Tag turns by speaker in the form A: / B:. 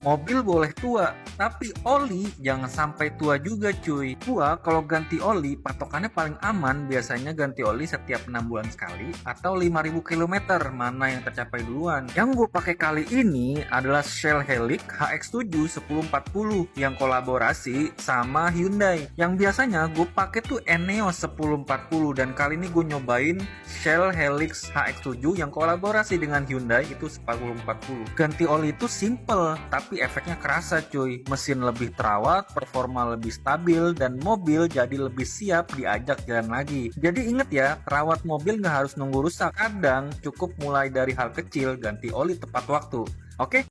A: Mobil boleh tua, tapi oli jangan sampai tua juga cuy. Gua kalau ganti oli, patokannya paling aman biasanya ganti oli setiap 6 bulan sekali atau 5.000 km, mana yang tercapai duluan. Yang gue pakai kali ini adalah Shell Helix HX7 1040 yang kolaborasi sama Hyundai. Yang biasanya gue pakai tuh Eneos 1040 dan kali ini gue nyobain Shell Helix HX7 yang kolaborasi dengan Hyundai itu 1040. Ganti oli itu simple, tapi efeknya kerasa cuy. Mesin lebih terawat, performa lebih stabil, dan mobil jadi lebih siap diajak jalan lagi. Jadi inget ya, rawat mobil nggak harus nunggu rusak. Kadang cukup mulai dari hal kecil, ganti oli tepat waktu. Oke?